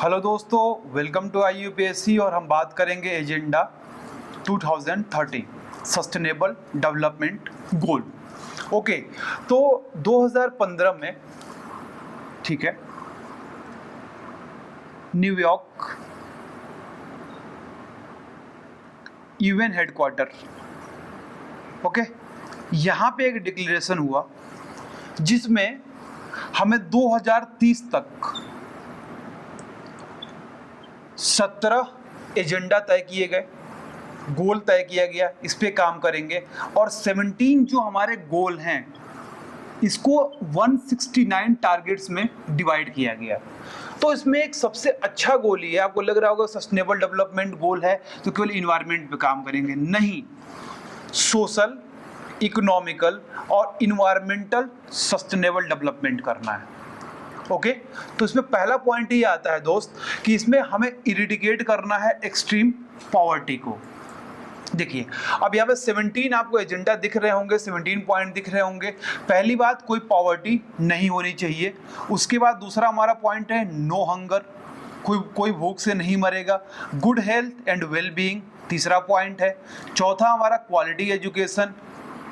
Hello दोस्तों, welcome to IUPSC और हम बात करेंगे agenda 2030 sustainable development goal. Okay, तो 2015 में, ठीक है, न्यूयॉर्क UN हेडक्वार्टर, ओके, यहाँ पे एक डिक्लेरेशन हुआ जिसमें हमें 2030 तक 17 एजेंडा तय किए गए, गोल तय किया गया, इस पे काम करेंगे। और 17 जो हमारे गोल हैं इसको 169 टारगेट्स में डिवाइड किया गया। तो इसमें एक सबसे अच्छा गोल ही है। आपको लग रहा होगा सस्टेनेबल डेवलपमेंट गोल है तो केवल इन्वायरमेंट पे काम करेंगे, नहीं, सोशल, इकोनॉमिकल और इन्वायरमेंटल सस्टेनेबल डेवलपमेंट करना है। ओके, तो इसमें पहला पॉइंट ये आता है दोस्त कि इसमें हमें इरिडिकेट करना है एक्सट्रीम पॉवर्टी को। देखिए, अब यहाँ पे 17 आपको एजेंडा दिख रहे होंगे, 17 पॉइंट दिख रहे होंगे। पहली बात, कोई पॉवर्टी नहीं होनी चाहिए। उसके बाद दूसरा हमारा पॉइंट है नो हंगर, कोई भूख से नहीं मरेगा। Good health and well being तीसरा पॉइंट है। चौथा हमारा क्वालिटी एजुकेशन,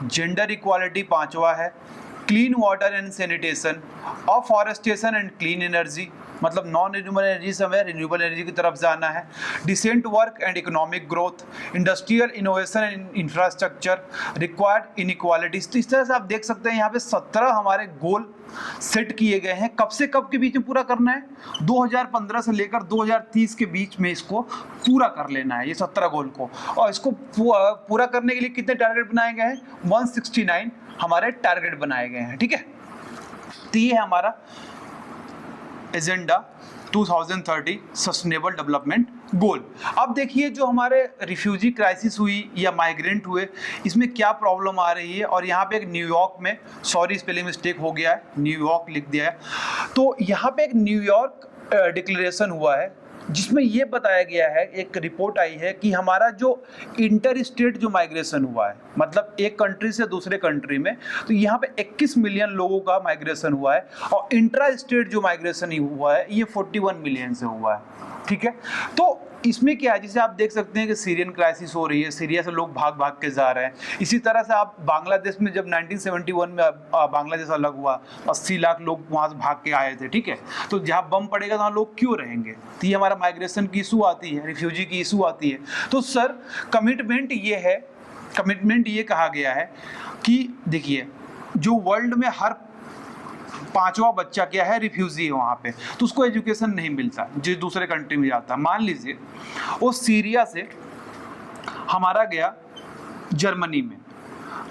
जेंडर इक्वालिटी पांचवा है। Clean water and sanitation, afforestation and clean energy, मतलब नॉन रिन्यूएबल एनर्जी से हमें रिन्यूएबल एनर्जी की तरफ जाना है। Decent work and economic growth, industrial innovation and infrastructure, required inequalities. तो इस तरह से आप देख सकते हैं यहाँ पे 17 हमारे गोल सेट किए गए हैं। कब से कब के बीच में पूरा करना है? 2015 से लेकर 2030 के बीच में इसको पूरा कर लेना है, ये 17 गोल को। और इसको पूरा करने के लिए कितने टारगेट बनाए गए हैं? 169 हमारे टारगेट बनाए गए हैं, ठीक है। तो ये है हमारा एजेंडा 2030 सस्टेनेबल डेवलपमेंट गोल। अब देखिए, जो हमारे रिफ्यूजी क्राइसिस हुई या माइग्रेंट हुए, इसमें क्या प्रॉब्लम आ रही है। और यहाँ पे एक न्यूयॉर्क में, सॉरी स्पेलिंग मिस्टेक हो गया है, न्यूयॉर्क लिख दिया है। तो यहाँ पे एक न्यूयॉर्क डिक्लेरेशन हुआ है जिसमें ये बताया गया है, एक रिपोर्ट आई है कि हमारा जो इंटर स्टेट जो माइग्रेशन हुआ है, मतलब एक कंट्री से दूसरे कंट्री में, तो यहाँ पे 21 मिलियन लोगों का माइग्रेशन हुआ है। और इंट्रा स्टेट जो माइग्रेशन हुआ है ये 41 मिलियन से हुआ है, ठीक है। तो इसमें क्या है, जैसे आप देख सकते हैं कि सीरियन क्राइसिस हो रही है, सीरिया से लोग भाग भाग के जा रहे हैं। इसी तरह से आप बांग्लादेश में, जब 1971 में बांग्लादेश अलग हुआ, 80 लाख लोग वहाँ से भाग के आए थे, ठीक है। तो जहाँ बम पड़ेगा वहाँ लोग क्यों रहेंगे? तो ये हमारा माइग्रेशन की इशू आती है, रिफ्यूजी की इशू आती है। तो सर कमिटमेंट ये कहा गया है कि देखिए, जो वर्ल्ड में हर पांचवा बच्चा क्या है, रिफ्यूजी है वहाँ पे, तो उसको एजुकेशन नहीं मिलता जो दूसरे कंट्री में जाता। मान लीजिए वो सीरिया से हमारा गया जर्मनी में,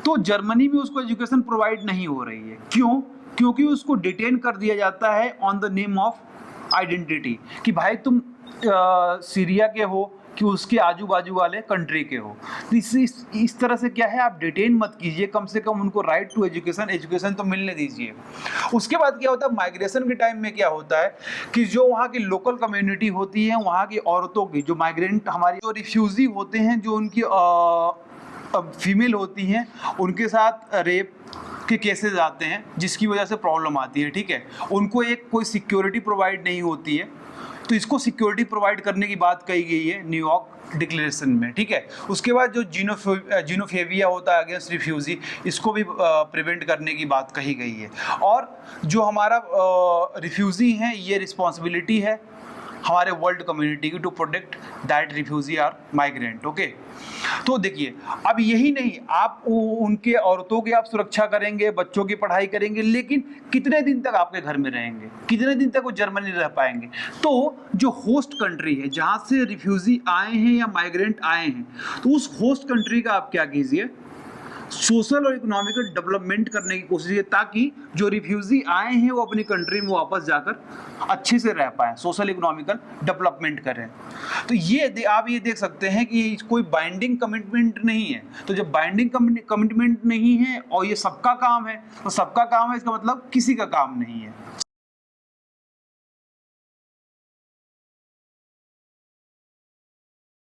तो जर्मनी में उसको एजुकेशन प्रोवाइड नहीं हो रही है। क्यों? क्योंकि उसको डिटेन कर दिया जाता है on the name of identity, कि भाई तुम सीरिया के हो कि उसके आजू बाजू वाले कंट्री के हो। तो इस तरह से क्या है, आप डिटेन मत कीजिए, कम से कम उनको राइट टू एजुकेशन तो मिलने दीजिए। उसके बाद क्या होता है, माइग्रेशन के टाइम में क्या होता है कि जो वहाँ की लोकल कम्युनिटी होती है, वहाँ की औरतों की, जो माइग्रेंट हमारी जो रिफ्यूजी होते हैं, जो उनकी फीमेल होती हैं, उनके साथ रेप के केसेस आते हैं, जिसकी वजह से प्रॉब्लम आती है, ठीक है। उनको एक कोई सिक्योरिटी प्रोवाइड नहीं होती है, तो इसको सिक्योरिटी प्रोवाइड करने की बात कही गई है न्यूयॉर्क डिक्लेरेशन में, ठीक है। उसके बाद जो जीनोफोबिया होता है अगेंस्ट रिफ्यूजी, इसको भी प्रिवेंट करने की बात कही गई है। और जो हमारा रिफ्यूजी हैं, ये रिस्पॉन्सिबिलिटी है हमारे वर्ल्ड कम्युनिटी की to protect that refugee are migrant, okay. तो देखिए, अब यही नहीं, आप उनके औरतों की आप सुरक्षा करेंगे, बच्चों की पढ़ाई करेंगे, लेकिन कितने दिन तक आपके घर में रहेंगे, कितने दिन तक वो जर्मनी रह पाएंगे? तो जो होस्ट कंट्री है, जहाँ से रिफ्यूजी आए हैं या माइग्रेंट आए हैं, तो उस होस्ट कंट्री का आप क्या कीजिए, सोशल और इकोनॉमिकल डेवलपमेंट करने की कोशिश है, ताकि जो रिफ्यूजी आए हैं वो अपनी कंट्री में वापस जाकर अच्छे से रह पाए, सोशल इकोनॉमिकल डेवलपमेंट करें। तो ये आप ये देख सकते हैं कि कोई बाइंडिंग कमिटमेंट नहीं है। तो जब बाइंडिंग कमिटमेंट नहीं है और ये सबका काम है, तो सबका काम है, इसका मतलब किसी का काम नहीं है।